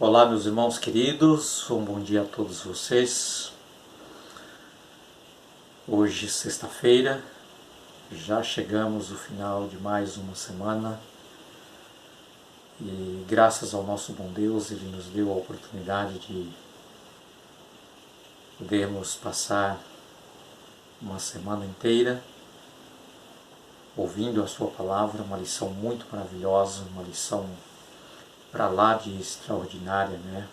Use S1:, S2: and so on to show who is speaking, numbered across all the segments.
S1: Olá, meus irmãos queridos, um bom dia a todos vocês. Hoje, sexta-feira, já chegamos ao final de mais uma semana e graças ao nosso bom Deus, Ele nos deu a oportunidade de podermos passar uma semana inteira ouvindo a Sua Palavra, uma lição muito maravilhosa, uma lição para lá de extraordinária, né?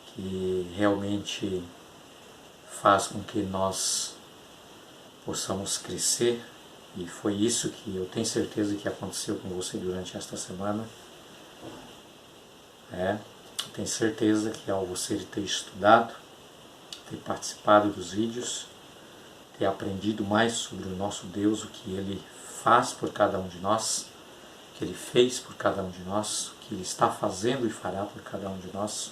S1: Que realmente faz com que nós possamos crescer, e foi isso que eu tenho certeza que aconteceu com você durante esta semana. Eu tenho certeza que ao você ter estudado, ter participado dos vídeos, ter aprendido mais sobre o nosso Deus, o que Ele faz por cada um de nós, o que Ele fez por cada um de nós, o que Ele está fazendo e fará por cada um de nós,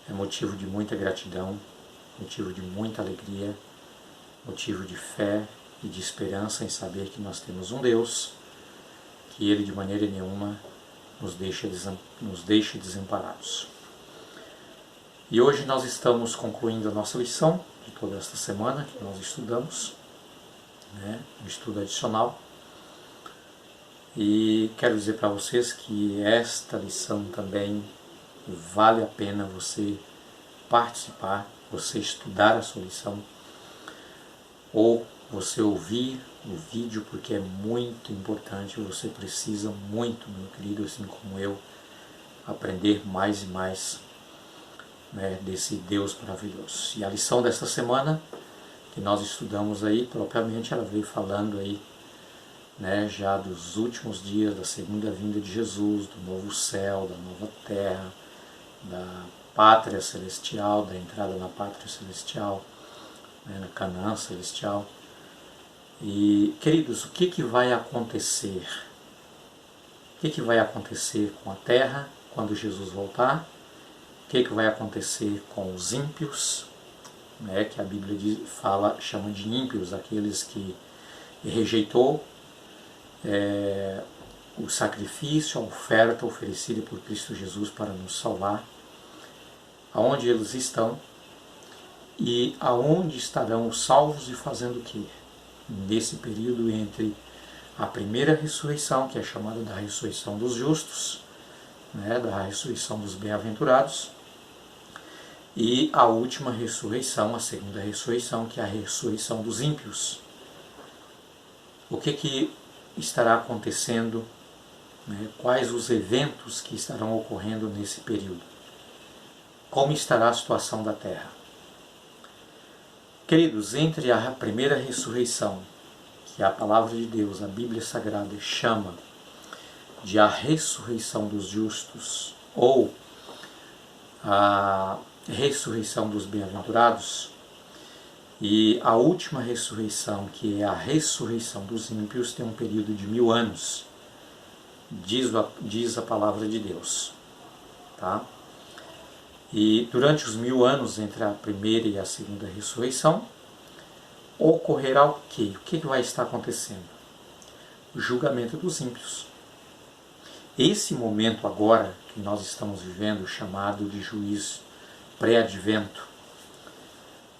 S1: é motivo de muita gratidão, motivo de muita alegria, motivo de fé e de esperança em saber que nós temos um Deus, que Ele de maneira nenhuma nos deixa desamparados. E hoje nós estamos concluindo a nossa lição de toda esta semana que nós estudamos, um estudo adicional. E quero dizer para vocês que esta lição também vale a pena você participar, você estudar a sua lição, ou você ouvir o vídeo, porque é muito importante, você precisa muito, meu querido, assim como eu, aprender mais e mais desse Deus maravilhoso. E a lição desta semana, que nós estudamos aí, propriamente ela veio falando aí, já dos últimos dias da segunda vinda de Jesus, do novo céu, da nova terra, da pátria celestial, da entrada na pátria celestial, na Canaã celestial. E, queridos, o que vai acontecer? O que vai acontecer com a terra quando Jesus voltar? O que vai acontecer com os ímpios? Que a Bíblia chama de ímpios, aqueles que rejeitou o sacrifício, a oferta oferecida por Cristo Jesus para nos salvar. Aonde eles estão e aonde estarão os salvos e fazendo o quê? Nesse período entre a primeira ressurreição, que é chamada da ressurreição dos justos, da ressurreição dos bem-aventurados, e a última ressurreição, a segunda ressurreição, que é a ressurreição dos ímpios. O que estará acontecendo? Quais os eventos que estarão ocorrendo nesse período? Como estará a situação da terra? Queridos, entre a primeira ressurreição, que a palavra de Deus, a Bíblia Sagrada, chama de a ressurreição dos justos, ou a ressurreição dos bem-aventurados, e a última ressurreição, que é a ressurreição dos ímpios, tem um período de 1000 anos, diz a palavra de Deus. Tá? E durante os 1000 anos, entre a primeira e a segunda ressurreição, ocorrerá o quê? O que vai estar acontecendo? O julgamento dos ímpios. Esse momento agora que nós estamos vivendo, chamado de juízo pré-advento,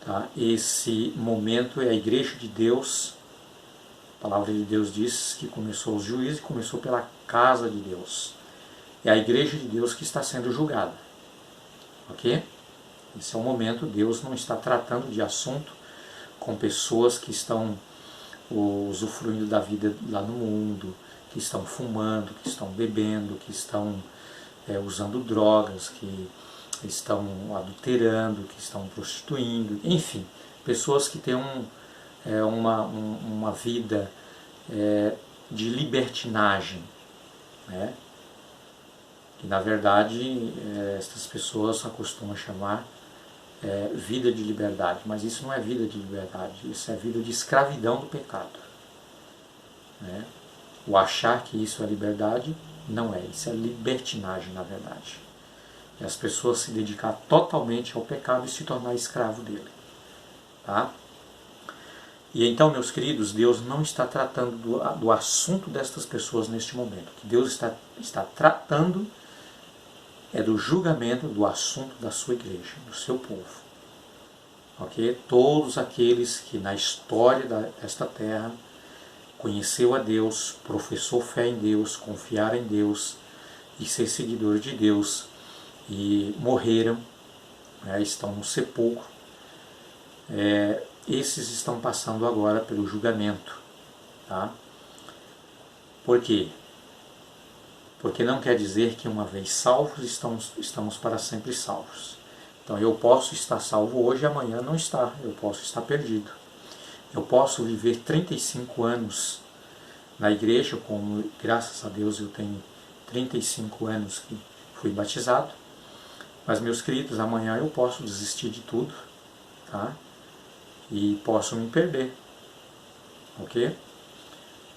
S1: tá? Esse momento é a igreja de Deus. A palavra de Deus diz que começou os juízos e começou pela casa de Deus. É a igreja de Deus que está sendo julgada. Ok? Esse é o momento. Deus não está tratando de assunto com pessoas que estão usufruindo da vida lá no mundo, que estão fumando, que estão bebendo, que estão usando drogas, que estão adulterando, que estão prostituindo, enfim, pessoas que têm uma vida de libertinagem, que na verdade essas pessoas acostumam chamar vida de liberdade, mas isso não é vida de liberdade, isso é vida de escravidão do pecado. O achar que isso é liberdade não é, isso é libertinagem na verdade. É as pessoas se dedicar totalmente ao pecado e se tornar escravo dele. Tá? E então, meus queridos, Deus não está tratando do assunto destas pessoas neste momento. O que Deus está tratando é do julgamento do assunto da sua igreja, do seu povo. Ok? Todos aqueles que na história desta terra conheceu a Deus, professou fé em Deus, confiar em Deus e ser seguidor de Deus e morreram, né, estão no sepulcro, esses estão passando agora pelo julgamento. Tá? Por quê? Porque não quer dizer que uma vez salvos estamos para sempre salvos. Então eu posso estar salvo hoje e amanhã não estar, eu posso estar perdido. Eu posso viver 35 anos na igreja, como graças a Deus eu tenho 35 anos que fui batizado, mas meus queridos, amanhã eu posso desistir de tudo, tá? E posso me perder, ok?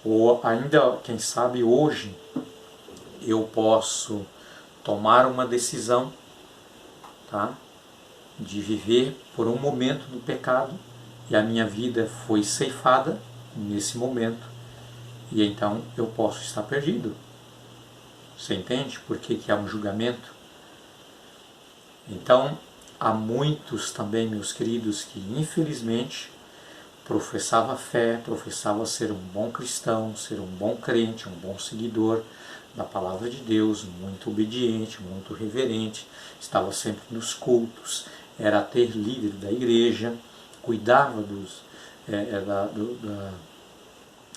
S1: Ou ainda, quem sabe hoje, eu posso tomar uma decisão, tá? De viver por um momento no pecado, e a minha vida foi ceifada nesse momento, e então eu posso estar perdido. Você entende por que há um julgamento? Então, há muitos também, meus queridos, que infelizmente professava fé, professava ser um bom cristão, ser um bom crente, um bom seguidor da palavra de Deus, muito obediente, muito reverente, estava sempre nos cultos, era ter líder da igreja, cuidava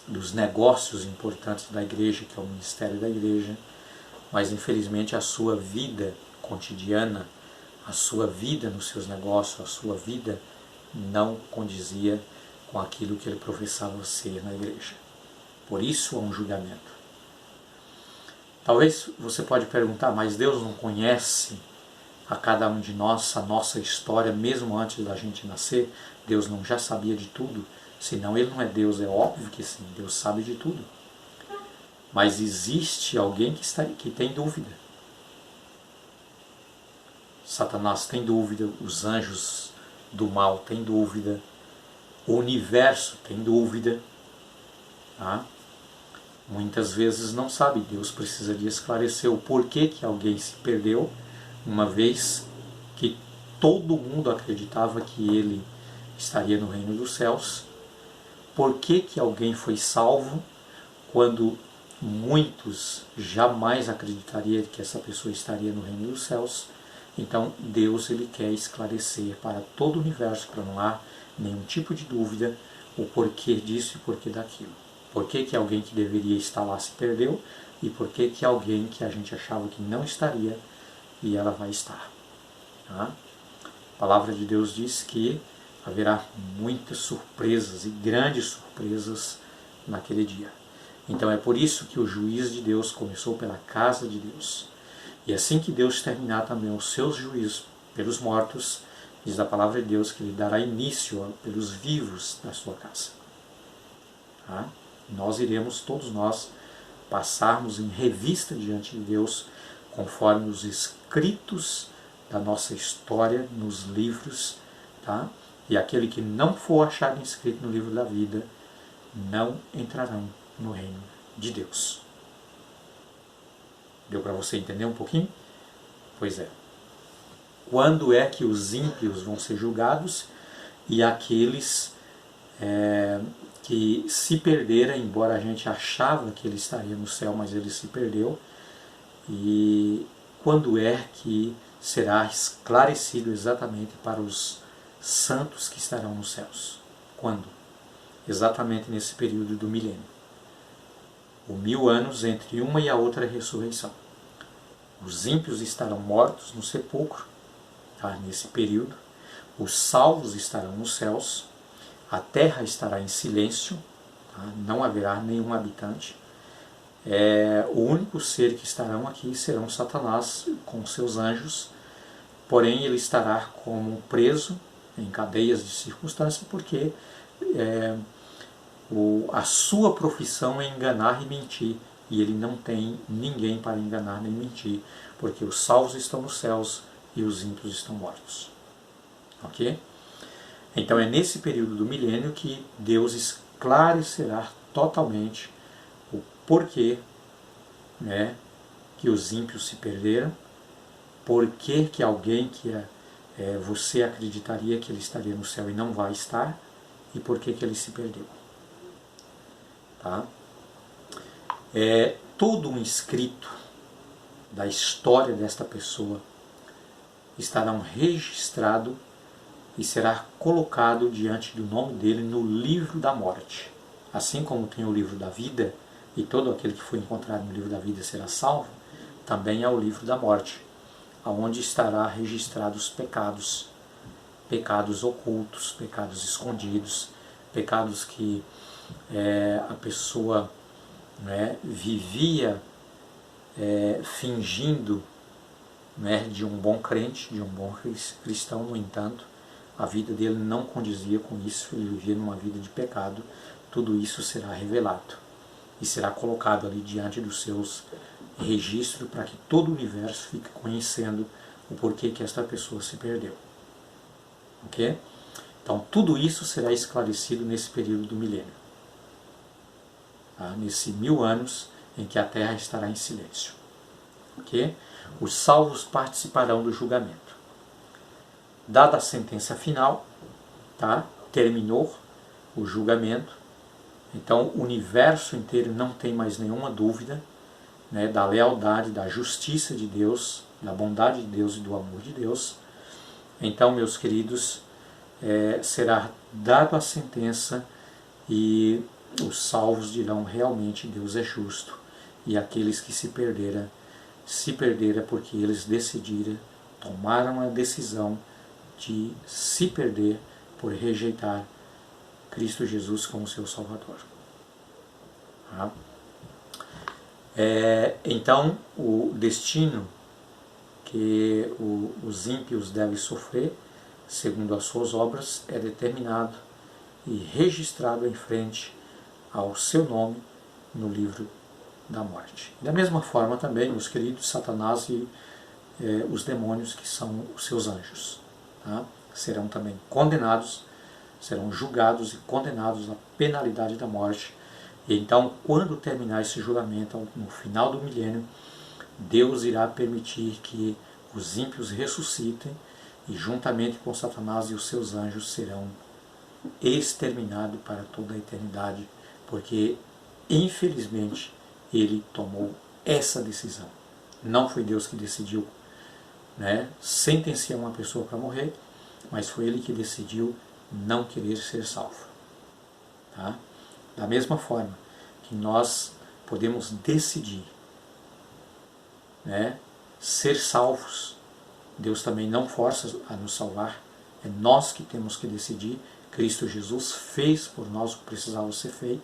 S1: dos negócios importantes da igreja, que é o ministério da igreja, mas infelizmente a sua vida cotidiana, a sua vida nos seus negócios, a sua vida não condizia com aquilo que ele professava ser na igreja. Por isso há um julgamento. Talvez você pode perguntar, mas Deus não conhece a cada um de nós a nossa história, mesmo antes da gente nascer? Deus não já sabia de tudo? Senão ele não é Deus, é óbvio que sim, Deus sabe de tudo. Mas existe alguém que tem dúvida. Satanás tem dúvida, os anjos do mal têm dúvida, o universo tem dúvida. Tá? Muitas vezes não sabe, Deus precisa de esclarecer o porquê que alguém se perdeu, uma vez que todo mundo acreditava que ele estaria no reino dos céus. Por que que alguém foi salvo quando muitos jamais acreditariam que essa pessoa estaria no reino dos céus? Então Deus ele quer esclarecer para todo o universo, para não há nenhum tipo de dúvida, o porquê disso e porquê daquilo. Por que que alguém que deveria estar lá se perdeu e por que que alguém que a gente achava que não estaria e ela vai estar. Tá? A palavra de Deus diz que haverá muitas surpresas e grandes surpresas naquele dia. Então é por isso que o juízo de Deus começou pela casa de Deus. E assim que Deus terminar também os seus juízos pelos mortos, diz a palavra de Deus que ele dará início pelos vivos da sua casa. Tá? Nós iremos, todos nós, passarmos em revista diante de Deus, conforme os escritos da nossa história nos livros, tá? E aquele que não for achado inscrito no livro da vida, não entrarão no reino de Deus. Deu para você entender um pouquinho? Pois é. Quando é que os ímpios vão ser julgados e aqueles que se perderam, embora a gente achava que ele estaria no céu, mas ele se perdeu? E quando é que será esclarecido exatamente para os santos que estarão nos céus? Quando? Exatamente nesse período do milênio. O 1000 anos entre uma e a outra ressurreição. Os ímpios estarão mortos no sepulcro, tá? Nesse período. Os salvos estarão nos céus. A terra estará em silêncio, tá? Não haverá nenhum habitante. O único ser que estarão aqui serão Satanás com seus anjos, porém ele estará como preso em cadeias de circunstância, porque a sua profissão é enganar e mentir, e ele não tem ninguém para enganar nem mentir, porque os salvos estão nos céus e os ímpios estão mortos. Ok? Então é nesse período do milênio que Deus esclarecerá totalmente o porquê, né, que os ímpios se perderam por que alguém que você acreditaria que ele estaria no céu e não vai estar, e por que ele se perdeu. Tá? Todo um escrito da história desta pessoa estará registrado e será colocado diante do nome dele no livro da morte. Assim como tem o livro da vida, e todo aquele que foi encontrado no livro da vida será salvo, também há o livro da morte, onde estará registrados os pecados, pecados ocultos, pecados escondidos, pecados que a pessoa vivia fingindo de um bom crente, de um bom cristão. No entanto, a vida dele não condizia com isso, ele vivia numa vida de pecado. Tudo isso será revelado e será colocado ali diante dos seus registros, para que todo o universo fique conhecendo o porquê que esta pessoa se perdeu. Ok? Então tudo isso será esclarecido nesse período do milênio, tá? Nesse 1000 anos em que a Terra estará em silêncio. Ok? Os salvos participarão do julgamento. Dada a sentença final, tá? Terminou o julgamento, então o universo inteiro não tem mais nenhuma dúvida da lealdade, da justiça de Deus, da bondade de Deus e do amor de Deus. Então, meus queridos, será dado a sentença e os salvos dirão: realmente Deus é justo, e aqueles que se perderam porque eles decidiram, tomaram a decisão de se perder por rejeitar Cristo Jesus como seu Salvador. Tá? Então, o destino que os ímpios devem sofrer, segundo as suas obras, é determinado e registrado em frente ao seu nome no livro da morte. Da mesma forma também, meus queridos, Satanás e os demônios, que são os seus anjos, tá? Serão também condenados, serão julgados e condenados à penalidade da morte. E então, quando terminar esse julgamento, no final do milênio, Deus irá permitir que os ímpios ressuscitem, e juntamente com Satanás e os seus anjos serão exterminados para toda a eternidade, porque infelizmente ele tomou essa decisão. Não foi Deus que decidiu sentenciar uma pessoa para morrer, mas foi ele que decidiu não querer ser salvo. Tá? Da mesma forma que nós podemos decidir ser salvos, Deus também não força a nos salvar, é nós que temos que decidir. Cristo Jesus fez por nós o que precisava ser feito.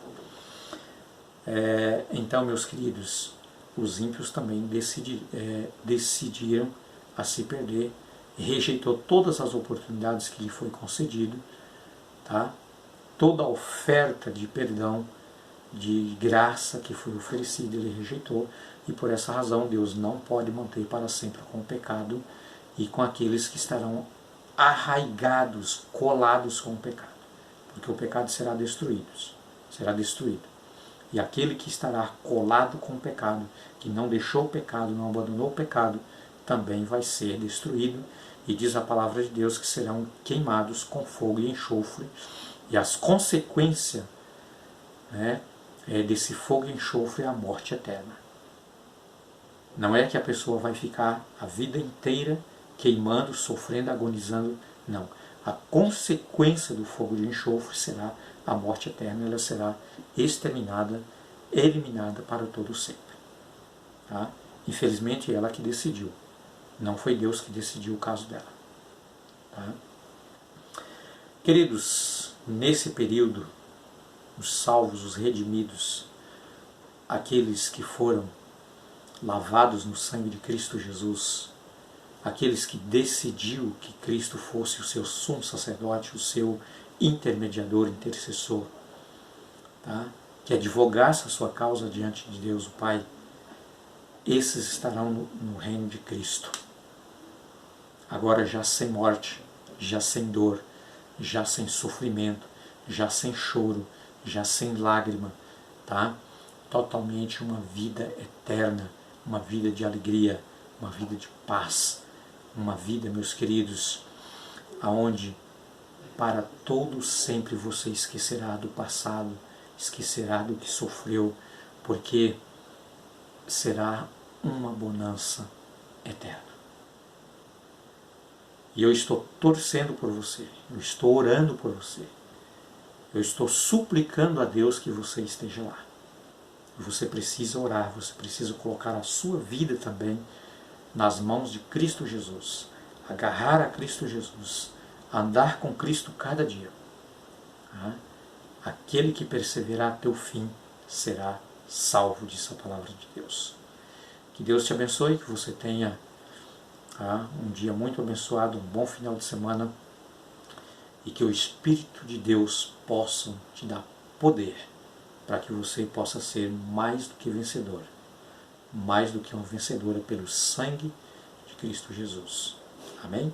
S1: Então, meus queridos, os ímpios também decidiram a se perder, rejeitou todas as oportunidades que lhe foi concedido, tá? Toda a oferta de perdão, de graça que foi oferecida, ele rejeitou, e por essa razão Deus não pode manter para sempre com o pecado e com aqueles que estarão arraigados, colados com o pecado, porque o pecado será destruído. E aquele que estará colado com o pecado, que não deixou o pecado, não abandonou o pecado, também vai ser destruído. E diz a palavra de Deus que serão queimados com fogo e enxofre, e as consequências desse fogo e enxofre é a morte eterna. Não é que a pessoa vai ficar a vida inteira queimando, sofrendo, agonizando, não. A consequência do fogo de enxofre será a morte eterna, ela será exterminada, eliminada para todo sempre. Tá? Infelizmente, ela que decidiu. Não foi Deus que decidiu o caso dela. Tá? Queridos, nesse período, os salvos, os redimidos, aqueles que foram lavados no sangue de Cristo Jesus, aqueles que decidiu que Cristo fosse o seu sumo sacerdote, o seu intermediador, intercessor, tá? Que advogasse a sua causa diante de Deus o Pai, esses estarão no reino de Cristo. Agora já sem morte, já sem dor, já sem sofrimento, já sem choro, já sem lágrima, tá? Totalmente uma vida eterna, uma vida de alegria, uma vida de paz, uma vida, meus queridos, aonde para todo sempre você esquecerá do passado, esquecerá do que sofreu, porque será uma bonança eterna. E eu estou torcendo por você, eu estou orando por você, eu estou suplicando a Deus que você esteja lá. Você precisa orar, você precisa colocar a sua vida também nas mãos de Cristo Jesus, agarrar a Cristo Jesus, andar com Cristo cada dia. Aquele que perseverar até o fim será salvo, diz a palavra de Deus. Que Deus te abençoe, que você tenha um dia muito abençoado, um bom final de semana, e que o Espírito de Deus possa te dar poder para que você possa ser mais do que vencedor, mais do que uma vencedora pelo sangue de Cristo Jesus. Amém?